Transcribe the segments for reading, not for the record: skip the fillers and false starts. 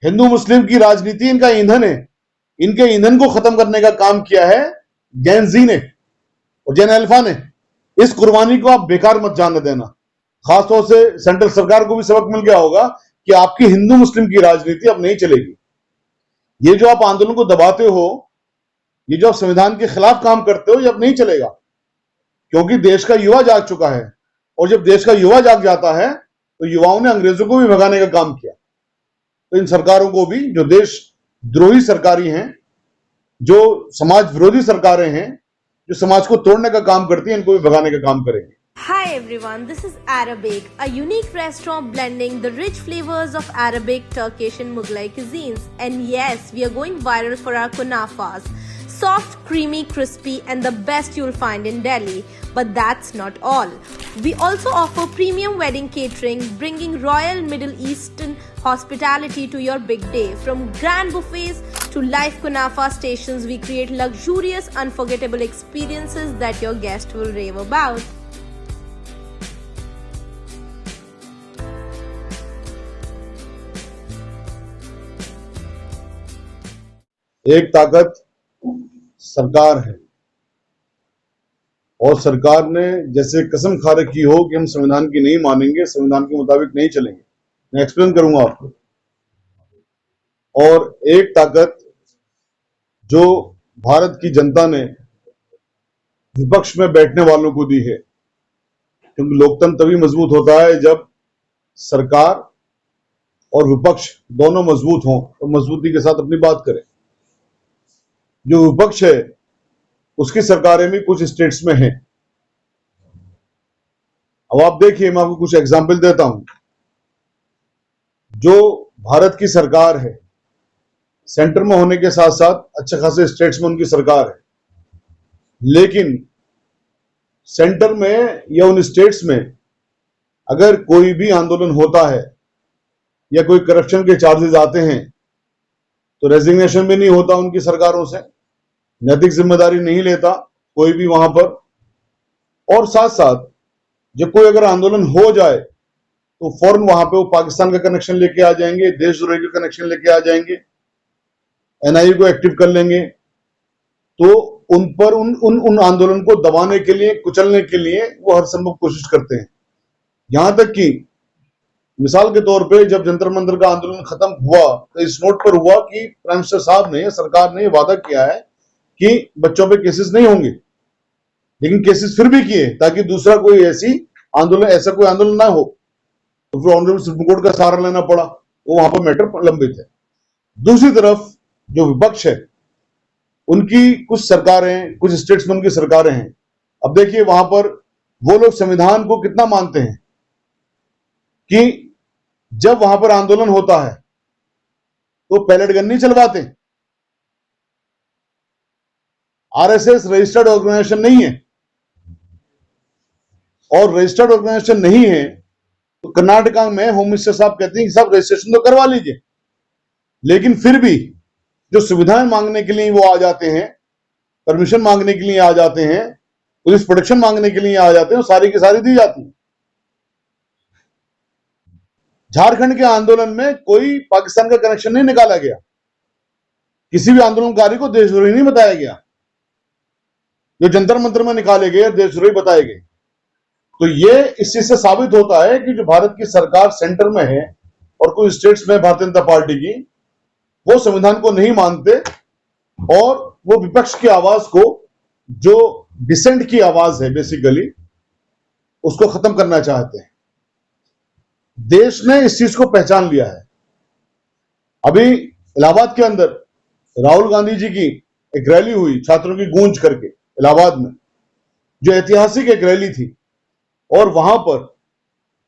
हिंदू मुस्लिम की राजनीति इनका ईंधन है। इनके ईंधन को खत्म करने का काम किया है जेन जी ने और जेन अल्फा ने। इस कुर्बानी को आप बेकार मत जाने देना। खासतौर से सेंट्रल सरकार को भी सबक मिल गया होगा कि आपकी हिंदू मुस्लिम की राजनीति अब नहीं चलेगी। ये जो आप आंदोलन को दबाते हो, ये जो आप संविधान के खिलाफ काम करते हो, ये अब नहीं चलेगा, क्योंकि देश का युवा जाग चुका है। और जब देश का युवा जाग जाता है तो युवाओं ने अंग्रेजों को भी भगाने का काम किया। तो इन सरकारों को भी, जो देश द्रोही सरकारी हैं, जो समाज विरोधी सरकारें हैं, जो समाज को तोड़ने का काम करती हैं, इनको भी भगाने का काम करेंगे। Hi everyone, this is Arabic, a unique restaurant blending the rich flavors of Arabic, Turkish and Mughlai cuisines. And yes, we are going viral for our kunafas. Soft, creamy, crispy and the best you'll find in Delhi. But that's not all. We also offer premium wedding catering, bringing royal Middle Eastern hospitality to your big day. From grand buffets to live kunafa stations, we create luxurious, unforgettable experiences that your guests will rave about. एक ताकत सरकार है, और सरकार ने जैसे कसम खा रखी हो कि हम संविधान की नहीं मानेंगे, संविधान के मुताबिक नहीं चलेंगे। मैं एक्सप्लेन करूंगा आपको। और एक ताकत जो भारत की जनता ने विपक्ष में बैठने वालों को दी है, क्योंकि लोकतंत्र तभी मजबूत होता है जब सरकार और विपक्ष दोनों मजबूत हों और मजबूती के साथ अपनी बात करें। जो विपक्ष है उसकी सरकारें भी कुछ स्टेट्स में हैं। अब आप देखिए, मैं आपको कुछ एग्जाम्पल देता हूं। जो भारत की सरकार है, सेंटर में होने के साथ साथ अच्छे खासे स्टेट्स में उनकी सरकार है, लेकिन सेंटर में या उन स्टेट्स में अगर कोई भी आंदोलन होता है या कोई करप्शन के चार्जेस आते हैं तो रेजिग्नेशन भी नहीं होता उनकी सरकारों से, नैतिक जिम्मेदारी नहीं लेता कोई भी वहां पर। और साथ साथ जब कोई अगर आंदोलन हो जाए तो फौरन वहां पे वो पाकिस्तान का कनेक्शन लेके आ जाएंगे, देशद्रोही का कनेक्शन लेके आ जाएंगे, एनआईए को एक्टिव कर लेंगे। तो उन पर उन आंदोलन को दबाने के लिए, कुचलने के लिए वो हर संभव कोशिश करते हैं। यहां तक कि मिसाल के तौर पे जब जंतर मंतर का आंदोलन खत्म हुआ तो इस नोट पर हुआ कि प्राइम मिनिस्टर साहब ने, सरकार ने वादा किया है कि बच्चों पे केसेस नहीं होंगे, लेकिन केसेस फिर भी किए ताकि दूसरा कोई ऐसा कोई आंदोलन ना हो। तो फिर ऑनरेबल सुप्रीम कोर्ट का सहारा लेना पड़ा, वो वहां पर मैटर लंबित है। दूसरी तरफ जो विपक्ष है, उनकी कुछ सरकारें, कुछ स्टेट्स में उनकी सरकारें हैं। अब देखिए वहां पर वो लोग संविधान को कितना मानते हैं कि जब वहां पर आंदोलन होता है तो पैलेट गन नहीं चलवाते। आरएसएस रजिस्टर्ड ऑर्गेनाइजेशन नहीं है, और रजिस्टर्ड ऑर्गेनाइजेशन नहीं है तो कर्नाटका में होम मिनिस्टर साहब कहते हैं कि साहब रजिस्ट्रेशन तो करवा लीजिए, लेकिन फिर भी जो सुविधाएं मांगने के लिए वो आ जाते हैं, परमिशन मांगने के लिए आ जाते हैं, पुलिस प्रोटेक्शन मांगने के लिए आ जाते हैं, सारी की सारी दी जाती है। झारखंड के आंदोलन में कोई पाकिस्तान का कनेक्शन नहीं निकाला गया, किसी भी आंदोलनकारी को देशद्रोही नहीं बताया गया। जो जंतर मंतर में निकाले गए देशद्रोही बताए गए। तो ये इस चीज से साबित होता है कि जो भारत की सरकार सेंटर में है और कुछ स्टेट्स में भारतीय जनता पार्टी की, वो संविधान को नहीं मानते और वो विपक्ष की आवाज को, जो डिसेंट की आवाज है बेसिकली, उसको खत्म करना चाहते हैं। देश ने इस चीज को पहचान लिया है। अभी इलाहाबाद के अंदर राहुल गांधी जी की एक रैली हुई छात्रों की गूंज करके इलाहाबाद में, जो ऐतिहासिक एक रैली थी, और वहां पर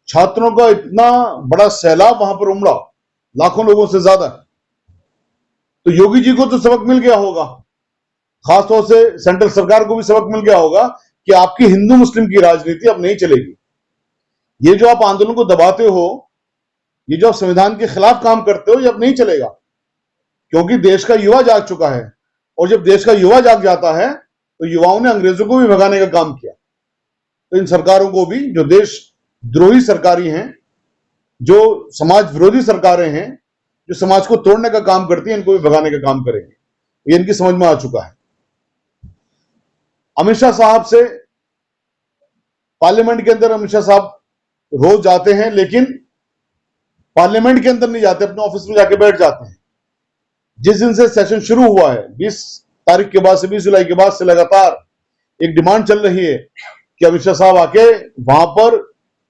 छात्रों का इतना बड़ा सैलाब वहां पर उमड़ा, लाखों लोगों से ज्यादा। तो योगी जी को तो सबक मिल गया होगा, खासतौर से सेंट्रल सरकार को भी सबक मिल गया होगा कि आपकी हिंदू मुस्लिम की राजनीति अब नहीं चलेगी। ये जो आप आंदोलन को दबाते हो, ये जो आप संविधान के खिलाफ काम करते हो, ये अब नहीं चलेगा, क्योंकि देश का युवा जाग चुका है। और जब देश का युवा जाग जाता है तो युवाओं ने अंग्रेजों को भी भगाने का काम किया। तो इन सरकारों को भी, जो देश द्रोही सरकारी हैं, जो समाज विरोधी सरकारें हैं, जो समाज को तोड़ने का काम करती है, इनको भी भगाने का काम करेंगे। ये इनकी समझ में आ चुका है। अमित शाह साहब से पार्लियामेंट के अंदर अमित शाह साहब रोज जाते हैं, लेकिन पार्लियामेंट के अंदर नहीं जाते, अपने ऑफिस में जाके बैठ जाते हैं। जिस दिन से सेशन शुरू हुआ है 20 तारीख के बाद से, 20 जुलाई के बाद से लगातार एक डिमांड चल रही है कि अमित शाह साहब आके वहां पर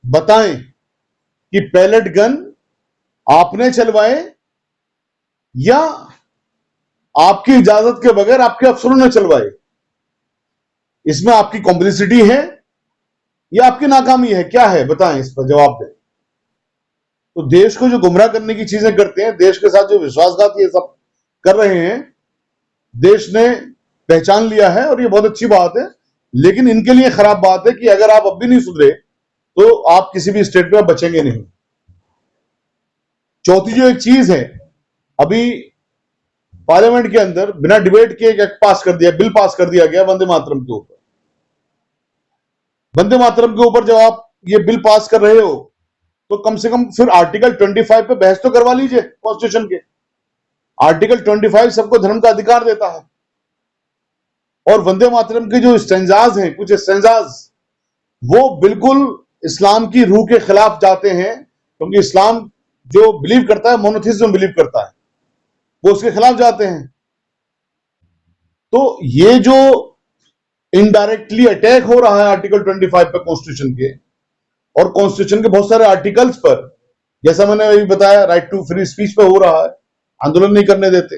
बताएं कि पैलेट गन आपने चलवाए या आपकी इजाजत के बगैर आपके अफसरों ने चलवाए। इसमें आपकी कॉम्प्लिसिटी है या आपकी नाकामी है, क्या है, बताएं, इस पर जवाब दें। तो देश को जो गुमराह करने की चीजें करते हैं, देश के साथ जो विश्वासघात ये सब कर रहे हैं, देश ने पहचान लिया है और ये बहुत अच्छी बात है। लेकिन इनके लिए खराब बात है कि अगर आप अब भी नहीं सुधरे तो आप किसी भी स्टेट में बचेंगे नहीं। चौथी जो एक चीज है, अभी पार्लियामेंट के अंदर बिना डिबेट के एक एक्ट पास कर दिया, बिल पास कर दिया गया वंदे मातरम के ऊपर। वंदे मातरम के ऊपर जब आप ये बिल पास कर रहे हो तो कम से कम फिर आर्टिकल 25 पे बहस तो करवा लीजिए कॉन्स्टिट्यूशन के। आर्टिकल 25 सबको धर्म का अधिकार देता है, और वंदे मातरम के जो स्टैंजाज हैं, कुछ स्टैंजाज वो बिल्कुल इस्लाम की रूह के खिलाफ जाते हैं, क्योंकि इस्लाम जो बिलीव करता है, मोनोथिज्म में बिलीव करता है, वो उसके खिलाफ जाते हैं। तो ये जो इनडायरेक्टली अटैक हो रहा है आर्टिकल 25 पे कॉन्स्टिट्यूशन के, और कॉन्स्टिट्यूशन के बहुत सारे आर्टिकल्स पर, जैसा मैंने अभी बताया, राइट टू फ्री स्पीच पे हो रहा है, आंदोलन नहीं करने देते,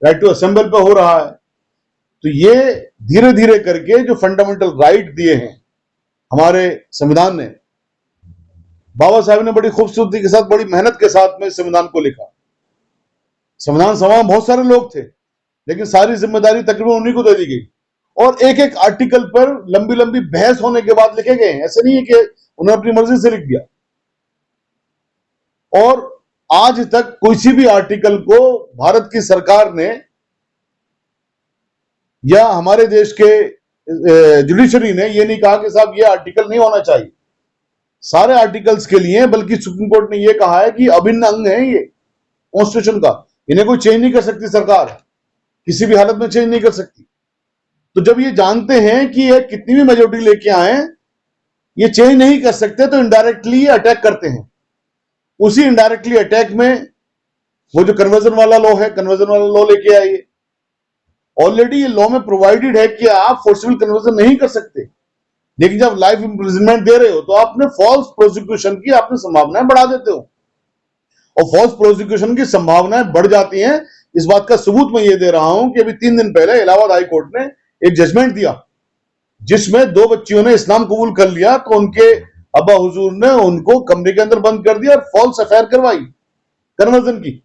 राइट टू असेंबल पे हो रहा है। तो ये धीरे धीरे करके जो फंडामेंटल राइट दिए हैं हमारे संविधान ने, बाबा साहब ने बड़ी खूबसूरती के साथ, बड़ी मेहनत के साथ में संविधान को लिखा। संविधान सभा में बहुत सारे लोग थे, लेकिन सारी जिम्मेदारी तकरीबन उन्हीं को दे दी गई, और एक एक आर्टिकल पर लंबी लंबी बहस होने के बाद लिखे गए हैं। ऐसे नहीं है कि उन्होंने अपनी मर्जी से लिख दिया। और आज तक किसी भी आर्टिकल को भारत की सरकार ने या हमारे देश के जुडिशरी ने ये नहीं कहा कि साहब ये आर्टिकल नहीं होना चाहिए। सारे आर्टिकल्स के लिए, बल्कि सुप्रीम कोर्ट ने ये कहा है कि अभिन्न अंग है ये कॉन्स्टिट्यूशन का, इन्हें कोई चेंज नहीं कर सकती सरकार, किसी भी हालत में चेंज नहीं कर सकती। तो जब ये जानते हैं कि ये कितनी भी मेजोरिटी लेके आए ये चेंज नहीं कर सकते, तो इनडायरेक्टली अटैक करते हैं। उसी इनडायरेक्टली अटैक में वो जो कन्वर्जन वाला लॉ है, कन्वर्जन वाला लॉ लेके आइए। ऑलरेडी ये लॉ में प्रोवाइडेड है कि आप फोर्सिबल कन्वर्जन नहीं कर सकते, लेकिन जब लाइफ इंप्रिजनमेंट दे रहे हो तो आपने फॉल्स प्रोसिक्यूशन की आपने संभावनाएं बढ़ा देते हो, और फॉल्स प्रोसिक्यूशन की संभावनाएं बढ़ जाती हैं। इस बात का सबूत मैं ये दे रहा हूं कि अभी 3 दिन पहले इलाहाबाद हाई कोर्ट ने एक जजमेंट दिया, जिसमें 2 बच्चियों ने इस्लाम कबूल कर लिया, तो उनके अब्बा हुजूर ने उनको कमरे के अंदर बंद कर दिया और फॉल्स एफआईआर करवाई कन्वर्जन की।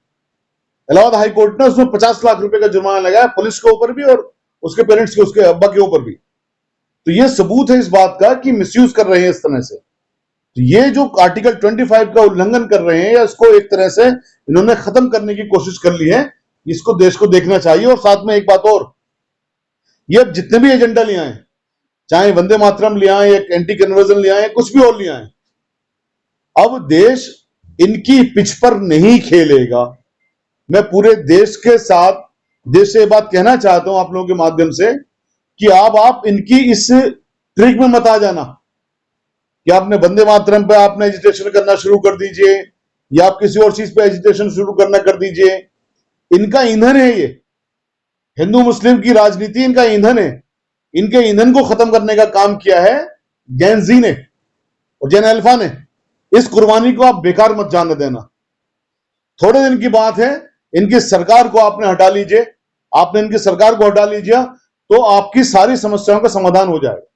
इलाहाबाद हाई कोर्ट ने उसमें 50 लाख रुपए का जुर्माना लगाया, पुलिस के ऊपर भी और उसके पेरेंट्स के, उसके अब्बा के ऊपर भी। तो ये सबूत है इस बात का कि मिसयूज कर रहे हैं इस तरह से। तो ये जो आर्टिकल 25 का उल्लंघन कर रहे हैं, या इसको एक तरह से इन्होंने खत्म करने की कोशिश कर ली है, इसको देश को देखना चाहिए। और साथ में एक बात और, ये अब जितने भी एजेंडा ले आए, चाहे वंदे मातरम ले आए, एक एंटी कन्वर्जन ले आए, कुछ भी और ले आए, अब देश इनकी पिच पर नहीं खेलेगा। मैं पूरे देश के साथ, देश से ये बात कहना चाहता हूं आप लोगों के माध्यम से, कि आप इनकी इस ट्रिक में मत आ जाना कि आपने वंदे मातरम पे आपने एजिटेशन करना शुरू कर दीजिए, या आप किसी और चीज पे एजिटेशन शुरू करना कर दीजिए। इनका ईंधन है ये, हिंदू मुस्लिम की राजनीति इनका ईंधन है। इनके ईंधन को खत्म करने का काम किया है जेन जी ने और जेन अल्फा ने। इस कुर्बानी को आप बेकार मत जाने देना। थोड़े दिन की बात है, इनकी सरकार को आपने हटा लीजिए, आपने इनकी सरकार को हटा लीजिए तो आपकी सारी समस्याओं का समाधान हो जाएगा।